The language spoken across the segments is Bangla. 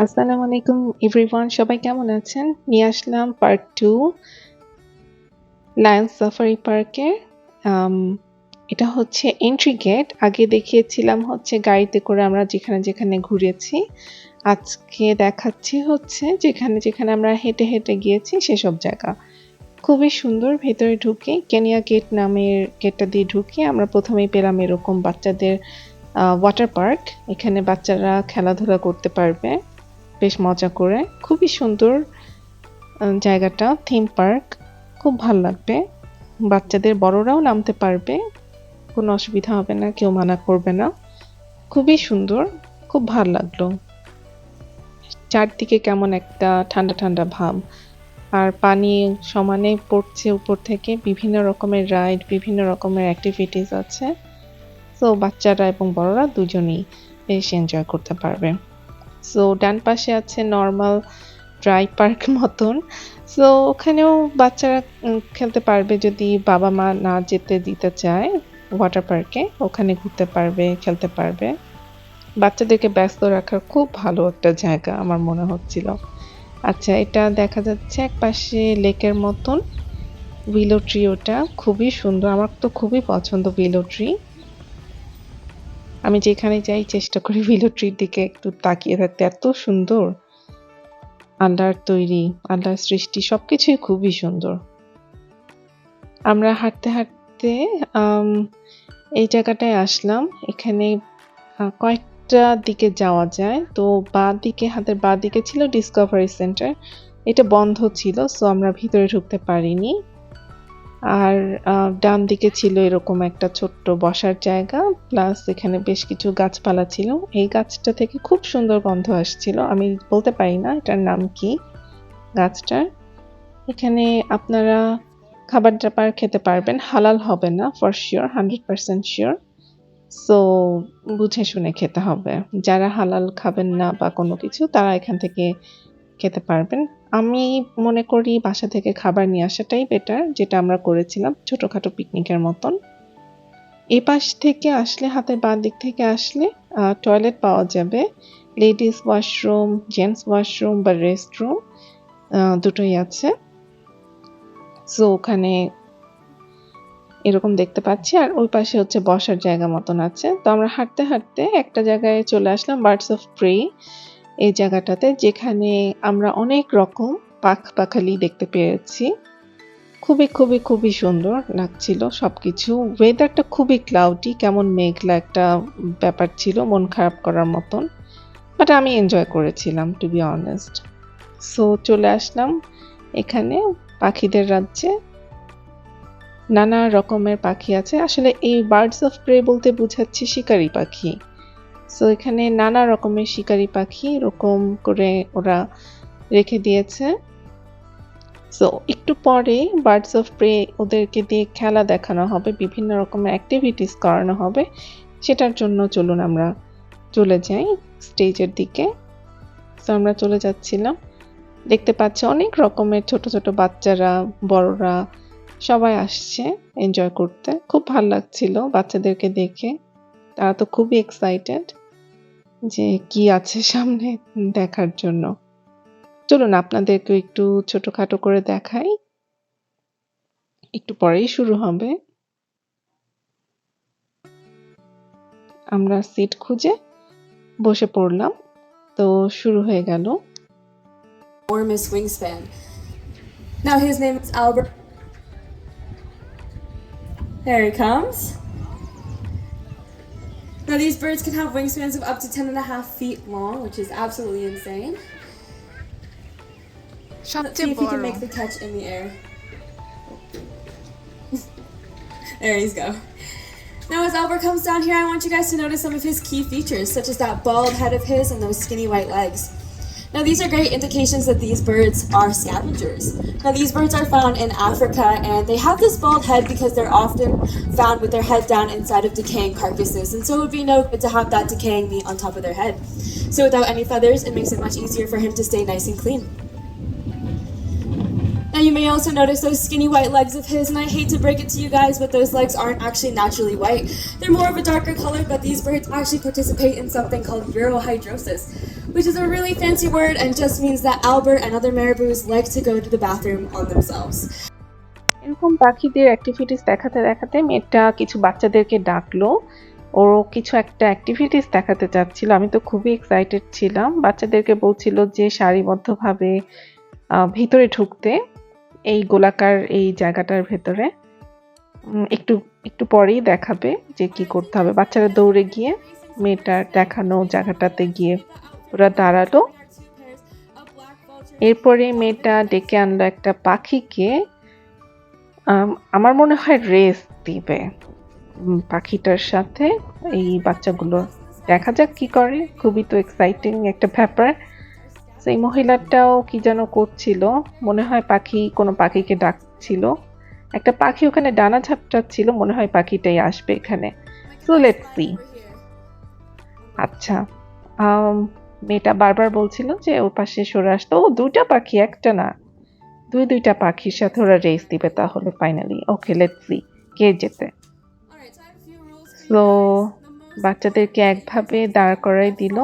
আসসালামু আলাইকুম এভরিওয়ান, সবাই কেমন আছেন? নিয়ে আসলাম পার্ট 2 লায়ন্স সাফারি পার্কের। এটা হচ্ছে এন্ট্রি গেট। আগে দেখিয়েছিলাম হচ্ছে গাড়িতে করে আমরা যেখানে ঘুরেছি। আজকে দেখাচ্ছি হচ্ছে যেখানে আমরা হেঁটে হেঁটে গিয়েছি সেসব জায়গা। খুবই সুন্দর। ভেতরে ঢুকে কেনিয়া গেট নামের গেটটা দিয়ে ঢুকে আমরা প্রথমেই পেলাম এরকম বাচ্চাদের ওয়াটার পার্ক। এখানে বাচ্চারা খেলাধুলা করতে পারবে বেশ মজা করে। খুবই সুন্দর জায়গাটা, থিম পার্ক। খুব ভাল লাগবে। বাচ্চাদের বড়রাও নামতে পারবে, কোনো অসুবিধা হবে না, কেউ মানা করবে না। খুবই সুন্দর, খুব ভাল লাগলো। চারদিকে কেমন একটা ঠান্ডা ঠান্ডা ভাব, আর পানি সমানে পড়ছে উপর থেকে। বিভিন্ন রকমের রাইড, বিভিন্ন রকমের অ্যাক্টিভিটিস আছে। সো বাচ্চারা এবং বড়রা দুজনেই বেশ এনজয় করতে পারবে। সো ডান পাশে আছে নর্মাল ড্রাই পার্ক মতন। সো ওখানেও বাচ্চারা খেলতে পারবে যদি বাবা মা না যেতে দিতে চায় ওয়াটার পার্কে। ওখানে ঘুরতে পারবে, খেলতে পারবে। বাচ্চাদেরকে ব্যস্ত রাখার খুব ভালো একটা জায়গা আমার মনে হচ্ছিল। আচ্ছা, এটা দেখা যাচ্ছে একপাশে লেকের মতন। উইলো ট্রি, ওটা খুবই সুন্দর। আমার তো খুবই পছন্দ উইলো ট্রি। আমি যেখানে যাই চেষ্টা করি উইলো ট্রির দিকে একটু তাকিয়ে থাকতে। এত সুন্দর, আল্লাহর তৈরি, আল্লাহর সৃষ্টি, সবকিছুই খুবই সুন্দর। আমরা হাঁটতে হাঁটতে এই জায়গাটায় আসলাম। এখানে কয়েকটা দিকে যাওয়া যায়। তো হাতের বাঁ দিকে ছিল ডিসকভারি সেন্টার। এটা বন্ধ ছিল, সো আমরা ভিতরে ঢুকতে পারিনি। আর ডান দিকে ছিল এরকম একটা ছোট্ট বসার জায়গা, প্লাস এখানে বেশ কিছু গাছপালা ছিল। এই গাছটা থেকে খুব সুন্দর গন্ধ আসছিল। আমি বলতে পারি না এটার নাম কি গাছটার। এখানে আপনারা খাবার দাবার খেতে পারবেন, হালাল হবে না ফর শিওর, 100% শিওর। সো বুঝে শুনে খেতে হবে। যারা হালাল খাবেন না বা কোনো কিছু, তারা এখান থেকে খেতে পারবেন। আমি মনে করি বাসা থেকে খাবার নিয়ে আসাটাই বেটার, যেটা আমরা করেছিলাম ছোটখাটো পিকনিকের মতন। এই পাশ থেকে আসলে, হাতের বাঁ দিক থেকে আসলে টয়লেট পাওয়া যাবে। লেডিস ওয়াশরুম, জেন্টস ওয়াশরুম বা রেস্টরুম দুটোই আছে। সো ওখানে এরকম দেখতে পাচ্ছি। আর ওই পাশে হচ্ছে বসার জায়গা মতন আছে। তো আমরা হাঁটতে হাঁটতে একটা জায়গায় চলে আসলাম, বার্ডস অফ প্রে এই জায়গাটাতে, যেখানে আমরা অনেক রকম পাখালি দেখতে পেয়েছি। খুবই খুবই খুবই সুন্দর লাগছিল সবকিছু। ওয়েদারটা খুবই ক্লাউডি, কেমন মেঘলা একটা ব্যাপার ছিল, মন খারাপ করার মতন। বাট আমি এনজয় করেছিলাম, টু বি অনেস্ট। সো চলে আসলাম এখানে পাখিদের রাজ্যে। নানা রকমের পাখি আছে। আসলে এই বার্ডস অফ প্রে বলতে বোঝাচ্ছে শিকারি পাখি। সো এখানে নানা রকমের শিকারি পাখি এরকম করে ওরা রেখে দিয়েছে। সো একটু পরে বার্ডস অফ প্রে ওদেরকে দিয়ে খেলা দেখানো হবে, বিভিন্ন রকমের অ্যাক্টিভিটিস করানো হবে। সেটার জন্য চলুন আমরা চলে যাই স্টেজের দিকে। সো আমরা চলে যাচ্ছিলাম। দেখতে পাচ্ছি অনেক রকমের ছোট ছোট বাচ্চারা, বড়রা সবাই আসছে এনজয় করতে। খুব ভালো লাগছিল বাচ্চাদেরকে দেখে। তারা তো খুবই এক্সাইটেড যে কি আছে সামনে দেখার জন্য। চলুন আপনাদেরকে একটু ছোটখাটো করে দেখাই। একটু পরেই শুরু হবে। আমরা সিট খুঁজে বসে পড়লাম। তো শুরু হয়ে গেল। Enormous wingspan. Now his name is Albert. There he comes. Now these birds can have wingspans of up to 10.5 feet long, which is absolutely insane. Let's see if he can make the catch in the air. There he's go. Now as Albert comes down here, I want you guys to notice some of his key features, such as that bald head of his and those skinny white legs. Now these are great indications that these birds are scavengers. Now these birds are found in Africa, and they have this bald head because they're often found with their head down inside of decaying carcasses, and so it would be no good to have that decaying meat on top of their head. So without any feathers, it makes it much easier for him to stay nice and clean. Now you may also notice those skinny white legs of his, and I hate to break it to you guys, but those legs aren't actually naturally white. They're more of a darker color, but these birds actually participate in something called urohydrosis, which is a really fancy word and just means that Albert and other marabous like to go to the bathroom on themselves. এরকম পাখিদের অ্যাক্টিভিটিস দেখাতে দেখাতে মেয়েটা কিছু বাচ্চাদেরকে ডাকলো। ওরও কিছু একটা অ্যাক্টিভিটিস দেখাতে চাচ্ছিল। আমি তো খুবই এক্সাইটেড ছিলাম। বাচ্চাদেরকে বলছিল যে সারিবদ্ধভাবে ভিতরে ঢুকতে, এই গোলাকার এই জায়গাটার ভেতরে। একটু একটু পরেই দেখাবে যে কি করতে হবে। বাচ্চারা দৌড়ে গিয়ে মেয়েটার দেখানো জায়গাটাতে গিয়ে ওরা দাঁড়ালো। এরপরে মেয়েটা ডেকে আনলো একটা পাখিকে। আমার মনে হয় রেস দিবে পাখিটার সাথে এই বাচ্চাগুলো। দেখা যাক কি করে, খুবই তো এক্সাইটিং একটা ব্যাপার। সেই মহিলাটাও কি যেন করছিল, মনে হয় কোনো পাখিকে ডাকছিল। একটা পাখি ওখানে ডানা ঝাপটাচ্ছিল, মনে হয় পাখিটাই আসবে এখানে। So let's see. আচ্ছা, মেয়েটা বারবার বলছিল যে ওর পাশে সরে আসতো। ও দুইটা পাখি, একটা না, দুইটা পাখির সাথে ওরা রেস দিবে তাহলে finally. Okay, let's C K জেতে। সো বাচ্চাদেরকে একভাবে দাঁড় করাই দিল।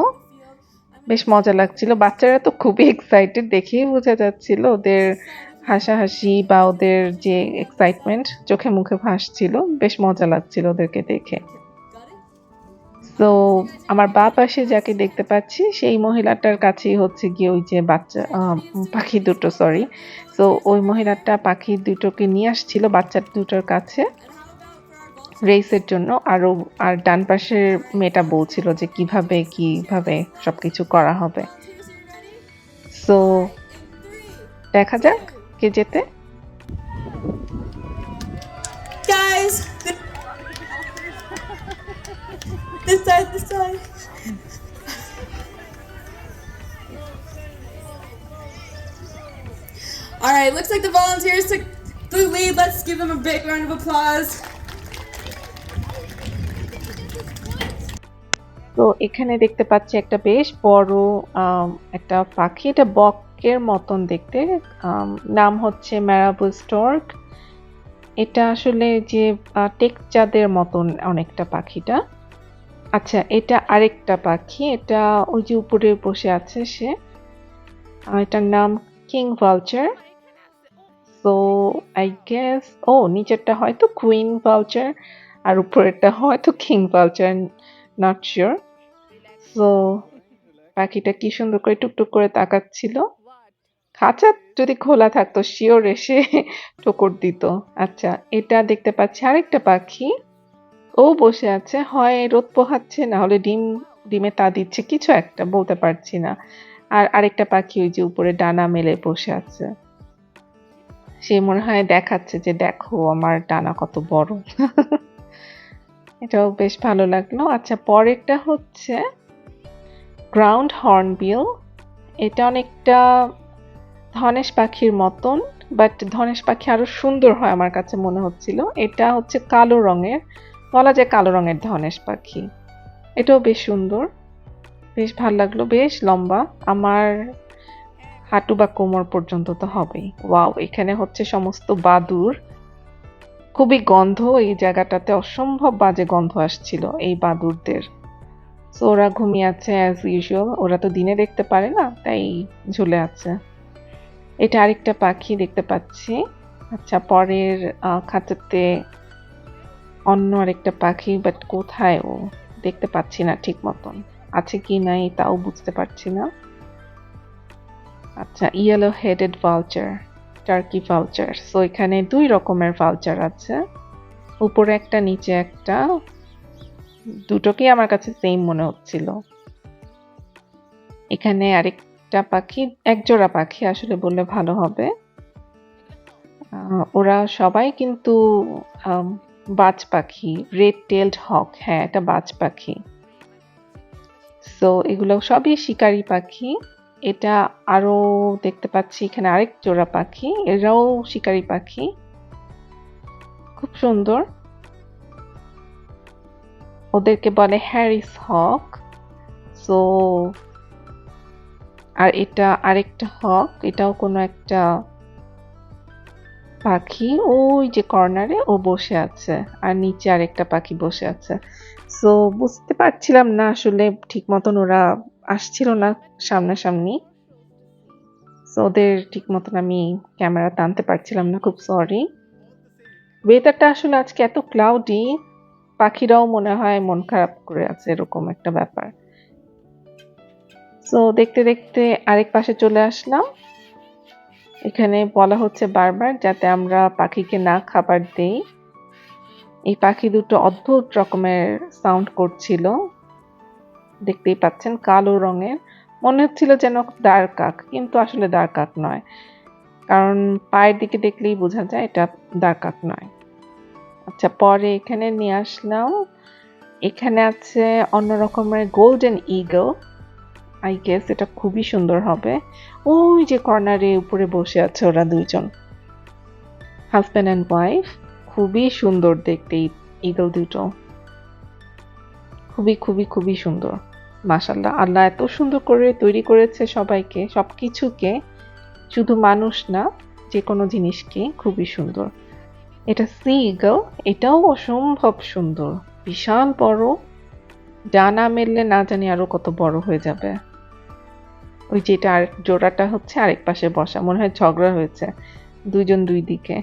বেশ মজা লাগছিল। বাচ্চারা তো খুবই এক্সাইটেড, দেখেই বোঝা যাচ্ছিল ওদের হাসাহাসি বা ওদের যে এক্সাইটমেন্ট চোখে মুখে ভাসছিল। বেশ মজা লাগছিল ওদেরকে দেখে। তো আমার বাঁ পাশে যাকে দেখতে পাচ্ছি সেই মহিলাটার কাছেই হচ্ছে গিয়ে ওই যে পাখি দুটো, সরি। তো ওই মহিলাটা পাখি দুটোকে নিয়ে আসছিল বাচ্চা দুটোর কাছে রেসের জন্য। আর ডান পাশের মেয়েটা বলছিল যে কিভাবে সবকিছু করা হবে। সো দেখা যাক কে জেতে। Guys, this side. All right, looks like the volunteers took the lead. Let's give them a big round of applause. তো এখানে দেখতে পাচ্ছি একটা বেশ বড় একটা পাখি, এটা বকের মতন দেখতে। নাম হচ্ছে ম্যারাবল স্টর্ক। এটা আসলে যে টেকচাঁদের মতন অনেকটা পাখিটা। আচ্ছা, এটা আরেকটা পাখি, এটা ওই যে উপরে বসে আছে সে। এটার নাম king vulture. So I guess নিচেরটা হয়তো কুইন ভালচার আর উপরেরটা হয়তো king vulture, not sure. So পাখিটা কি সুন্দর করে টুকটুক করে তাকাচ্ছিল। খাঁচা যদি খোলা থাকতো শিওর এসে ঠোকর দিত। আচ্ছা, এটা দেখতে পাচ্ছি আরেকটা পাখি, ও বসে আছে, হয় রোদ পোহাচ্ছে না হলে ডিমে তা দিচ্ছে, কিছু একটা বলতে পারছি না। আর আরেকটা পাখি ওই যে উপরে ডানা মেলে বসে আছে, সে মনে হয় দেখাচ্ছে যে দেখো আমার ডানা কত বড়। এটাও বেশ ভালো লাগলো। আচ্ছা, পরেরটা হচ্ছে গ্রাউন্ড হর্নবিল। এটা অনেকটা ধনেশ পাখির মতন, বাট ধনেশ পাখি আরো সুন্দর হয় আমার কাছে মনে হচ্ছিল। এটা হচ্ছে কালো রঙের, বলা যায় কালো রঙের ধনেশ পাখি। এটাও বেশ সুন্দর, বেশ ভালো লাগলো, বেশ লম্বা, আমার হাঁটু বা কোমর পর্যন্ত তো হবেই। ওয়াও, এখানে হচ্ছে সমস্ত বাদুড়, খুবই গন্ধ এই জায়গাটাতে, অসম্ভব বাজে গন্ধ আসছিল এই বাদুড়দের। তো ওরা ঘুমিয়ে আছে অ্যাজ ইউজুয়াল, ওরা তো দিনে দেখতে পারে না তাই ঝুলে আছে। এটা আরেকটা পাখি দেখতে পাচ্ছি। আচ্ছা, পরের খাঁচাতে অন্য আরেকটা পাখি, বাট কোথায় ও দেখতে পাচ্ছি না ঠিক মতন, আছে কি নাই তাও বুঝতে পারছি না। আচ্ছা, yellow headed vulture, turkey vulture. So এখানে দুই রকমের ভালচার আছে, উপরে একটা নিচে একটা, দুটোকেই আমার কাছে সেম মনে হচ্ছিল। এখানে আরেকটা পাখি, একজোড়া পাখি আসলে বললে ভালো হবে। ওরা সবাই কিন্তু বাজ পাখি, রেড টেলড হক। হ্যাঁ, এটা বাজ পাখি। সো এগুলো সবই শিকারী পাখি। এটা আরো দেখতে পাচ্ছি এখানে আরেক জোড়া পাখি, এরাও শিকারী পাখি, খুব সুন্দর। ওদেরকে বলে হ্যারিস হক। সো আর এটা আরেকটা হক, এটাও কোনো একটা পাখি ওই যে কর্নারে ও বসে আছে আর নিচে আরেকটা পাখি বসে আছে। সো বুঝতে পারছিলাম না আসলে ঠিক মতন ওরা আসছিল না সামনাসামনি। সো ওদের ঠিক মতন আমি ক্যামেরা টানতে পারছিলাম না, খুব সরি। ওয়েদারটা আসলে আজকে এত ক্লাউডি, পাখিরাও মনে হয় মন খারাপ করে আছে, এরকম একটা ব্যাপার। সো দেখতে দেখতে আরেক পাশে চলে আসলাম। এখানে বলা হচ্ছে বারবার যাতে আমরা পাখিকে না খাবার দেই। এই পাখি দুটো অদ্ভুত রকমের সাউন্ড করছিল, দেখতেই পাচ্ছেন কালো রঙের, মনে হচ্ছিল যেন দাঁড় কাক, কিন্তু আসলে দাঁড় কাক নয়, কারণ পায়ের দিকে দেখলেই বোঝা যায় এটা দাঁড় কাক নয়। আচ্ছা, পরে এখানে নিয়ে আসলাম, এখানে আছে অন্য রকমের গোল্ডেন ইগল। আই গেস এটা খুবই সুন্দর হবে। ওই যে কর্নারে উপরে বসে আছে ওরা দুইজন, হাজব্যান্ড অ্যান্ড ওয়াইফ। খুবই সুন্দর দেখতে ইগল দুটো, খুবই খুবই খুবই সুন্দর। মাশাআল্লাহ, আল্লাহ এত সুন্দর করে তৈরি করেছে সবাইকে, সবকিছুকে, শুধু মানুষ না, যে কোনো জিনিসকে খুবই সুন্দর। এটা সি ইগল, এটাও অসম্ভব সুন্দর, বিশাল বড়, ডানা মেললে না জানি আরো কত বড় হয়ে যাবে। ওই যেটা আর জোড়াটা হচ্ছে আরেক পাশে বসা, মনে হয় ঝগড়া হয়েছে দুইজন দুই দিকে।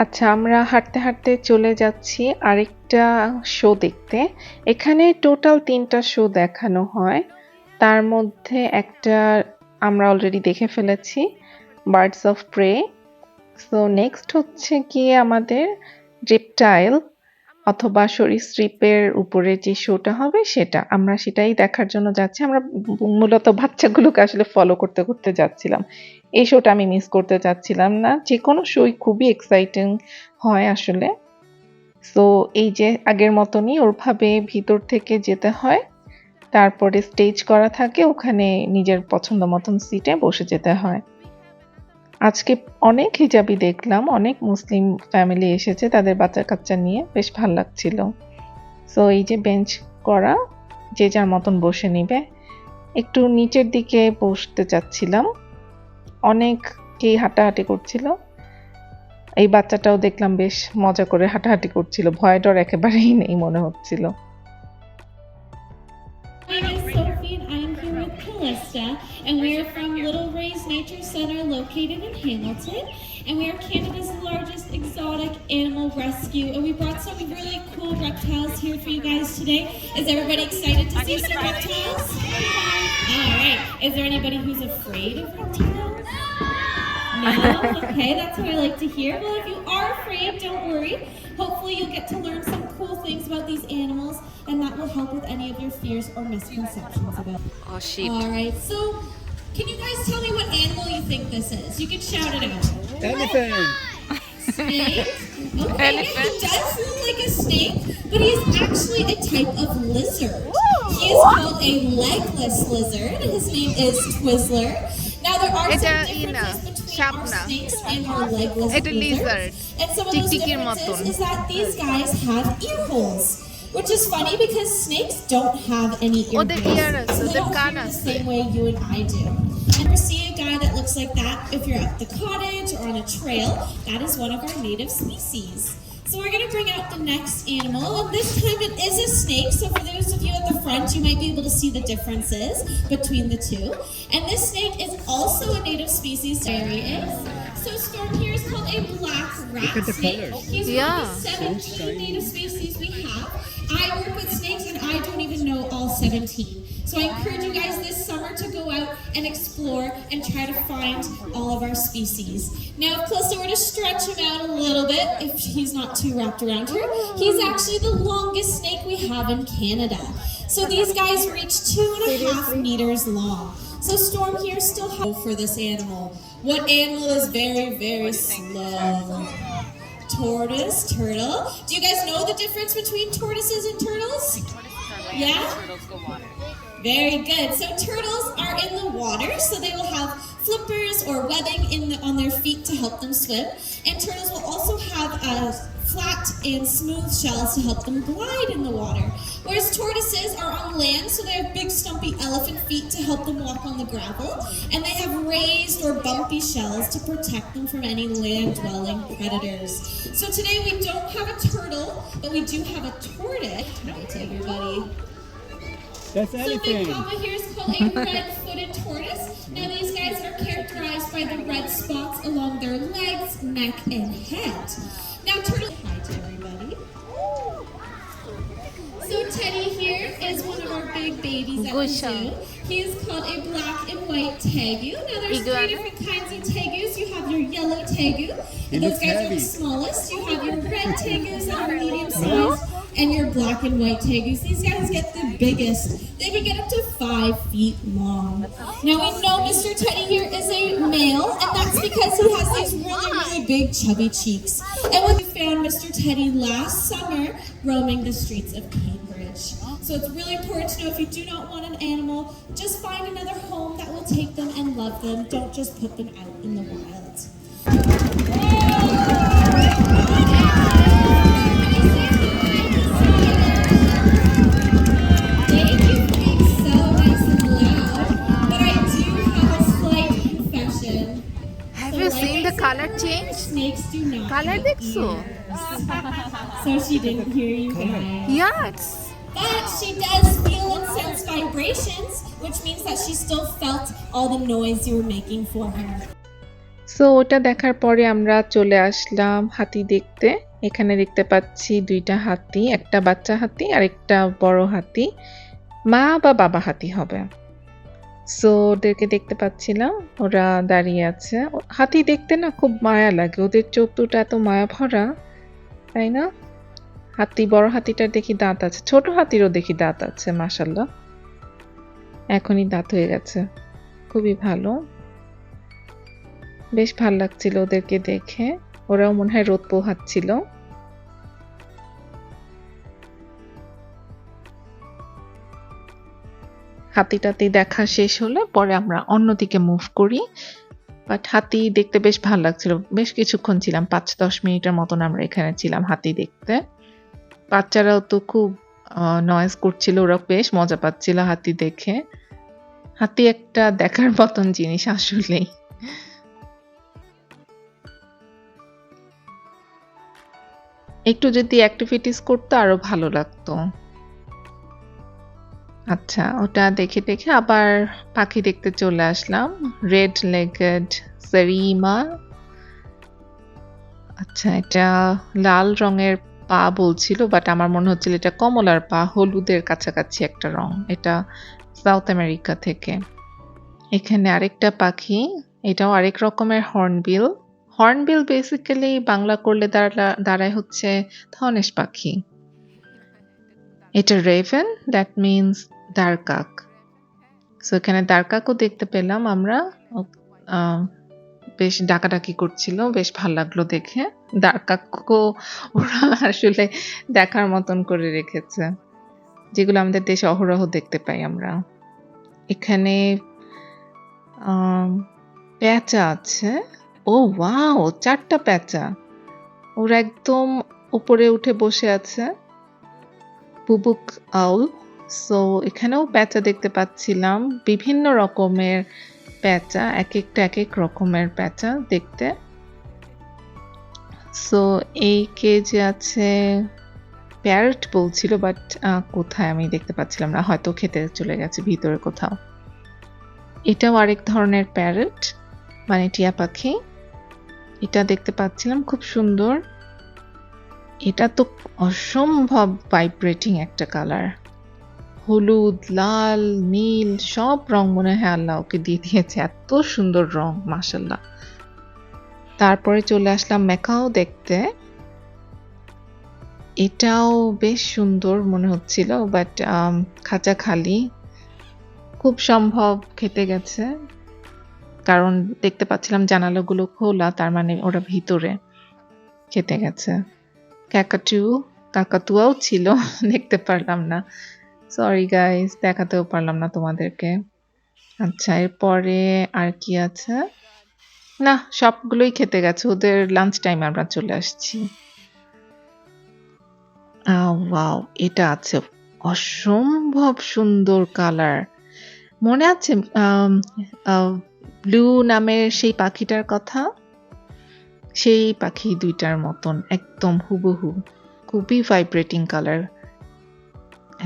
আচ্ছা, আমরা হাঁটতে হাঁটতে চলে যাচ্ছি আরেকটা শো দেখতে। এখানে টোটাল 3টা শো দেখানো হয়, তার মধ্যে একটা আমরা অলরেডি দেখে ফেলেছি, birds of prey. So next হচ্ছে গিয়ে আমাদের রেপটাইল অথবা সরীসৃপের উপরে যে শোটা হবে সেটা, আমরা সেটাই দেখার জন্য যাচ্ছি। আমরা মূলত বাচ্চাগুলোকে আসলে ফলো করতে করতে যাচ্ছিলাম, এই শোটা আমি মিস করতে চাচ্ছিলাম না। যে কোনো শোই খুবই এক্সাইটিং হয় আসলে। সো এই যে আগের মতনই ওরভাবে ভিতর থেকে যেতে হয়, তারপরে স্টেজ করা থাকে, ওখানে নিজের পছন্দ মতন সিটে বসে যেতে হয়। আজকে অনেক হিজাবি দেখলাম, অনেক মুসলিম ফ্যামিলি এসেছে তাদের বাচ্চা কাচ্চা নিয়ে, বেশ ভালো লাগছিল। সো এই যে বেঞ্চ করা, যে যার মতন বসে নিবে। একটু নিচের দিকে বসতে চাচ্ছিলাম, অনেকেই হাঁটাহাঁটি করছিল। এই বাচ্চাটাও দেখলাম বেশ মজা করে হাঁটাহাঁটি করছিল, ভয় ডর একেবারেই নেই মনে হচ্ছিল। My name is Sophie and I am here with Callista, and we are from Little Rays Nature Center located in Hamilton, and we are Canada's largest exotic animal rescue, and we brought some really cool reptiles here for you guys today. Is everybody excited to see some reptiles? All right. Is there anybody who's afraid of reptiles? No? Okay, that's what I like to hear. Well, if you are afraid, don't worry. Hopefully you'll get to learn some cool things about these animals, and that will help with any of your fears or misconceptions about them. Oh, sheep. All right, so can you guys tell me what animal you think this is? You can shout it out. Elephant. Snake? Okay, yeah, he does look like a snake, but he is actually a type of lizard. He is called a legless lizard, and his name is Twizzler. Now there are Eta some differences between sharp our na. snakes and our legless Eta lizards. lizard. And some of those Tiktikir differences moton. is that these guys have ear holes, which is funny because snakes don't have any ear Oder holes. ear আছে, So they ওদের don't কান hear the আছে। same way you and I do. And we see a guy that looks like that if you're at the cottage or on a trail. That is one of our native species. So we're going to bring out the next animal, and this time it is a snake. So for those of you at the front, you might be able to see the differences between the two. And this snake is also a native species. There he is. So Storm here is called a black rat Look at the snake. colors. He's Yeah. one of the 17 native species we have. I work with snakes and I don't even know all 17. So I encourage you guys this summer to go out and explore and try to find all of our species. Now, if Calista were to stretch him out a little bit, if he's not too wrapped around her, he's actually the longest snake we have in Canada. So these guys reach 2.5 meters long. So Storm here still has for this animal. What animal is very, very slow? Tortoise, turtle. Do you guys know the difference between tortoises and turtles? Yeah? Turtles go water. Very good. So turtles are in the water, so they will have flippers or webbing on their feet to help them swim. And turtles will also have flat and smooth shells to help them glide in the water. Whereas tortoises are on land, so they have big stumpy elephant feet to help them walk on the gravel. And they have raised or bumpy shells to protect them from any land-dwelling predators. So today we don't have a turtle, but we do have a tortoise. Hi to everybody. That's So elephant. my papa here is called a red-footed tortoise. Now these guys are characterized by the red spots along their legs, neck, and head. Now turtle. Hi to everybody. So Teddy here is one of our big babies at the zoo. He is called a black and white tegu. Now there's three different kinds of tegus. You have your yellow tegu, and those guys are the smallest. You have your red tegus that are medium sized, and your black and white tegus. These guys get the biggest. They can get up to 5 feet long. Now we know Mr. Teddy here is a male, and that's because he has these really big chubby cheeks. And we found Mr. Teddy last summer roaming the streets of Cambridge. So it's really important to know if you do not want an animal, just find another home that will take them and love them. Don't just put them out in the wild. Thank you for being so nice and loud. But I do have a slight confession. Have you seen the color change? Snakes do not Color have দেখছো? ears. So she didn't hear you guys. Yeah, it's But she does feel and sense vibrations, which means that she still felt all the noise you were making for her. So ওটা দেখার পরে আমরা চলে আসলাম হাতি দেখতে। এখানে দেখতে পাচ্ছি 2টা হাতি, একটা বাচ্চা হাতি আর একটা বড় হাতি, মা বা বাবা হাতি হবে। সো ওদেরকে দেখতে পাচ্ছিলাম, ওরা দাঁড়িয়ে আছে। হাতি দেখতে না খুব মায়া লাগে, ওদের চোখ দুটো এত মায়া ভরা, তাই না? হাতি, বড় হাতিটার দেখি দাঁত আছে, ছোট হাতিরও দেখি দাঁত আছে, মাশাআল্লাহ এখনই দাঁত হয়ে গেছে, খুবই ভালো। বেশ ভালো লাগছিল ওদেরকে দেখে, ওরাও মনে হয় রোদ পোহাচ্ছিল। হাতিটাতি দেখা শেষ হলে পরে আমরা অন্যদিকে মুভ করি। বাট হাতি দেখতে বেশ ভালো লাগছিল, বেশ কিছুক্ষণ ছিলাম, 5-10 মিনিটের মতন আমরা এখানে ছিলাম হাতি দেখতে। বাচ্চারাও তো খুব নয়েজ করছিল, ওরা বেশ মজা পাচ্ছিল হাতি দেখে। হাতি একটা দেখার মতন জিনিস আসলেই। একটু যদি অ্যাক্টিভিটিস করতে আরো ভালো লাগতো। আচ্ছা, ওটা দেখে দেখে আবার পাখি দেখতে চলে আসলাম, রেড লেগেড সেরিমা। আচ্ছা, এটা লাল রঙের পা বলছিল, বাট আমার মনে হচ্ছিল এটা কমলার পা, হলুদের কাছাকাছি একটা রং। এটা সাউথ আমেরিকা থেকে। এখানে আরেকটা পাখি, এটাও আরেক রকমের হর্নবিল। হর্নবিল বেসিক্যালি বাংলা করলে দাঁড়ায় হচ্ছে ধনেশ পাখি। এটা রেভেন, দ্যাট মিনস দারকাক। সো এখানে দারকাকও দেখতে পেলাম আমরা, বেশ ডাকাডাকি করছিল, বেশ ভালো লাগলো দেখে। দারকাকও ওরা আসলে দেখার মতন করে রেখেছে, যেগুলো আমাদের দেশে অহরহ দেখতে পাই আমরা। এখানে পেঁচা আছে, ও ওয়াও, 4টা পেঁচা, ওরা একদম উপরে উঠে বসে আছে, বুবুক আউল। সো এখানেও পেঁচা দেখতে পাচ্ছিলাম, বিভিন্ন রকমের পেঁচা, এক একটা এক এক রকমের পেঁচা দেখতে। সো এই কেজে আছে প্যারট বলছিল, বাট কোথায় আমি দেখতে পাচ্ছিলাম না, হয়তো খেতে চলে গেছে ভিতরে কোথাও। এটাও আরেক ধরনের প্যারট, মানে টিয়া পাখি। এটা দেখতে পাচ্ছিলাম, খুব সুন্দর। এটা তো অসম্ভব ভাইব্রেটিং একটা কালার, হলুদ, লাল, নীল সব রং মনে হয় আল্লাহ ওকে দিয়ে দিয়েছে, এত সুন্দর রং, মাশাআল্লাহ। তারপরে চলে আসলাম ম্যাকাও দেখতে। এটাও বেশ সুন্দর মনে হচ্ছিল, বাট খাঁচা খালি, খুব সম্ভব খেতে গেছে, কারণ দেখতে পাচ্ছিলাম জানালাগুলো খোলা, তার মানে ওরা ভিতরে খেতে গেছে। কাকাতুয়াও ছিল, দেখতে পারলাম না। সরি গাইস, দেখাতেও পারলাম না তোমাদেরকে। আচ্ছা, এরপরে আর কি আছে? না, সবগুলোই খেতে গেছে, ওদের লাঞ্চ টাইম আমরা চলে আসছি। ওয়াও, এটা আছে, অসম্ভব সুন্দর কালার। মনে আছে ব্লু নামের সেই পাখিটার কথা? সেই পাখি দুইটার মতন একদম হুবহু, খুবই ভাইব্রেটিং কালার,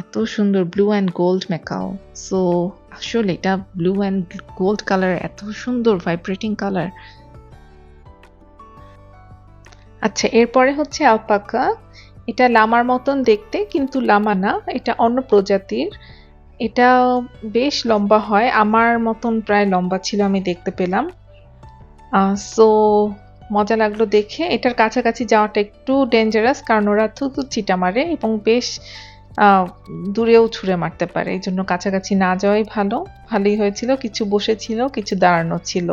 এত সুন্দর blue and gold macaw. So আসলে এটা ব্লু অ্যান্ড গোল্ড কালার, এত সুন্দর ভাইব্রেটিং কালার। আচ্ছা, এরপরে হচ্ছে আলপাকা। এটা লামার মতন দেখতে, কিন্তু লামা না, এটা অন্য প্রজাতির। এটা বেশ লম্বা হয়, আমার মতন প্রায় লম্বা ছিল আমি দেখতে পেলাম। সো মজা লাগলো দেখে। এটার কাছাকাছি যাওয়াটা একটু ডেঞ্জারাস, কারণ ওরা থুতু ছিটা মারে এবং বেশ দূরেও ছুঁড়ে মারতে পারে, এই জন্য কাছাকাছি না যাওয়াই ভালো। ভালোই হয়েছিল, কিছু বসেছিল, কিছু দাঁড়ানো ছিল।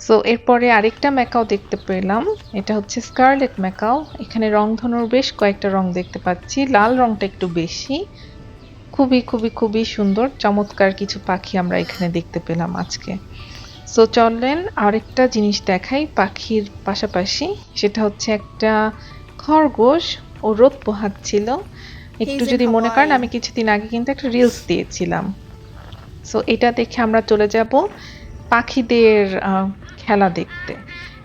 সো এরপরে আরেকটা ম্যাকাও দেখতে পেলাম, এটা হচ্ছে স্কারলেট ম্যাকাও। এখানে রংধনুর বেশ কয়েকটা রং দেখতে পাচ্ছি, লাল রংটা একটু বেশি। খুবই খুবই খুবই সুন্দর, চমৎকার কিছু পাখি আমরা এখানে দেখতে পেলাম আজকে। সো চলেন আরেকটা জিনিস দেখাই পাখির পাশাপাশি, সেটা হচ্ছে একটা খরগোশ। ও রোদ পোহাচ্ছিল। একটু যদি মনে করেন, আমি কিছুদিন আগে কিন্তু একটা রিলস দিয়েছিলাম। সো এটা দেখে আমরা চলে যাব পাখিদের খেলা দেখতে।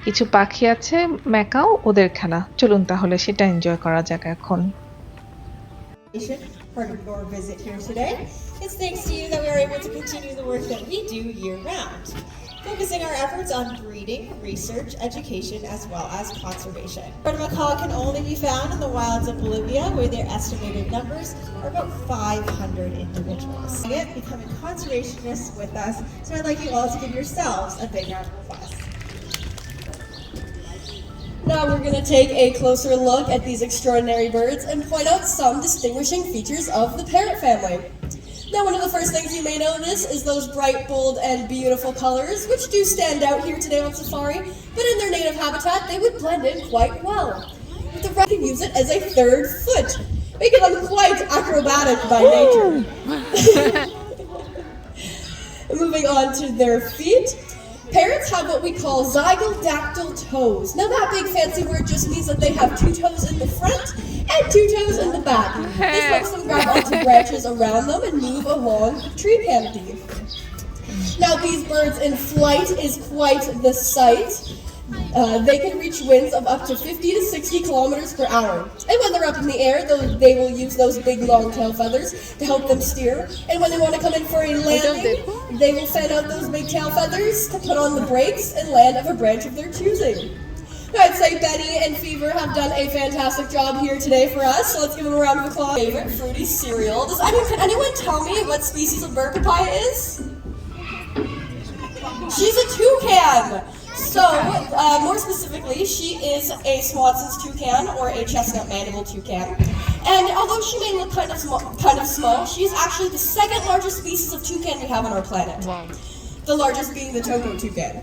কিছু পাখি আছে ম্যাকাও, ওদের খেলা। চলুন তাহলে সেটা এনজয় করা যাক এখন। Part of your visit here today. It's thanks to you that we are able to continue the work that we do year-round, focusing our efforts on breeding, research, education, as well as conservation. Bird macaw can only be found in the wilds of Bolivia, where their estimated numbers are about 500 individuals. Becoming conservationists with us, so I'd like you all to give yourselves a big round of applause. Now we're going to take a closer look at these extraordinary birds and point out some distinguishing features of the parrot family. Now, one of the first things you may notice is those bright, bold, and beautiful colors, which do stand out here today on safari, but in their native habitat, they would blend in quite well. With the red, can use it as a third foot, making them quite acrobatic by nature. Moving on to their feet. Parrots have what we call zygodactyl toes. Now that big fancy word just means that they have 2 toes in the front and 2 toes in the back. This lets them grab onto branches around them and move along the tree canopy. Now these birds in flight is quite the sight. They can reach winds of up to 50 to 60 kilometers per hour. And when they're up in the air, they will use those big long tail feathers to help them steer. And when they want to come in for a landing, they will fan out those big tail feathers to put on the brakes and land of a branch of their choosing. I'd say Betty and Fever have done a fantastic job here today for us, so let's give them a round of applause. Favorite fruity cereal. Can anyone tell me what species of bird papaya is? She's a toucan! So, more specifically, she is a Swanson's toucan or a chestnut mandible toucan. And although she may look kind of small, she's actually the second largest species of toucan we have on our planet. Wow. The largest being the Togo toucan.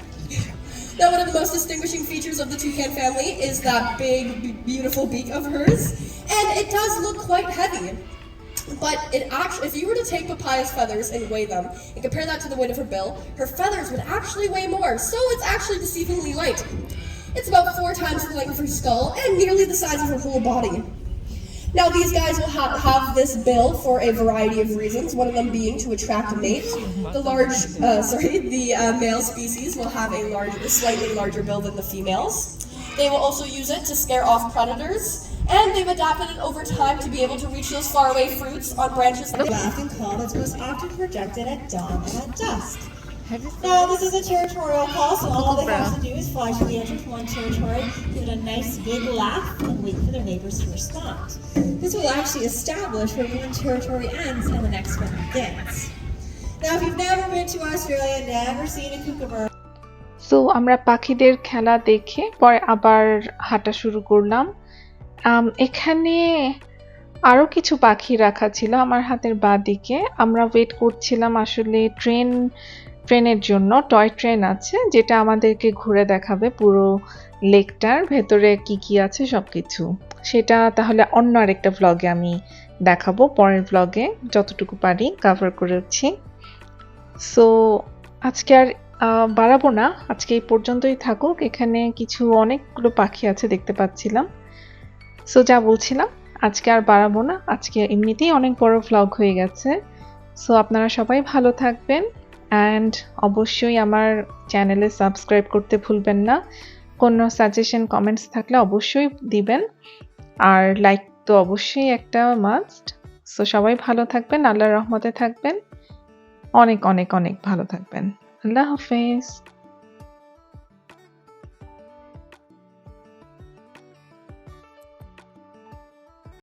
Now, one of the most distinguishing features of the toucan family is that big, beautiful beak of hers, and it does look quite heavy. But if you were to take Papaya's feathers and weigh them and compare that to the weight of her bill, her feathers would actually weigh more, so it's actually deceivingly light. It's about 4 times the length of her skull and nearly the size of her whole body. Now these guys will have this bill for a variety of reasons, one of them being to attract a mate. The male species will have a slightly larger bill than the females. They will also use it to scare off predators. And they've adapted it over time to be able to reach those faraway fruits on branches. Laugh and call that's most often projected at dawn and at dusk. Now, this is a territorial call, so all they have to do is fly to the edge of one territory, give it a nice big laugh, and wait for their neighbors to respond. This will actually establish where one territory ends and the next one begins. Now, if you've never been to Australia, never seen a kookaburra. So আমরা পাখিদের খেলা দেখে পরে আবার হাঁটা শুরু করলাম। এখানে আরো কিছু পাখি রাখা ছিল আমার হাতের বাঁ দিকে। আমরা ওয়েট করছিলাম আসলে ট্রেনের জন্য। টয় ট্রেন আছে যেটা আমাদেরকে ঘুরে দেখাবে পুরো লেকটার ভেতরে কি কি আছে সবকিছু। সেটা তাহলে অন্য আরেকটা ভ্লগে আমি দেখাবো পরের ব্লগে, যতটুকু পারি কভার করেছি। সো আজকে আর বাড়াবো না, আজকে এই পর্যন্তই থাকুক। এখানে কিছু অনেকগুলো পাখি আছে দেখতে পাচ্ছিলাম। সো যা বলছিলাম, আজকে আর বাড়াবো না, আজকে এমনিতেই অনেক বড় ভ্লগ হয়ে গেছে। সো আপনারা সবাই ভালো থাকবেন অ্যান্ড অবশ্যই আমার চ্যানেলে সাবস্ক্রাইব করতে ভুলবেন না। কোনো সাজেশন কমেন্টস থাকলে অবশ্যই দিবেন, আর লাইক তো অবশ্যই একটা মাস্ট। সো সবাই ভালো থাকবেন, আল্লাহর রহমতে থাকবেন, অনেক অনেক অনেক ভালো থাকবেন। আল্লাহ হাফেজ।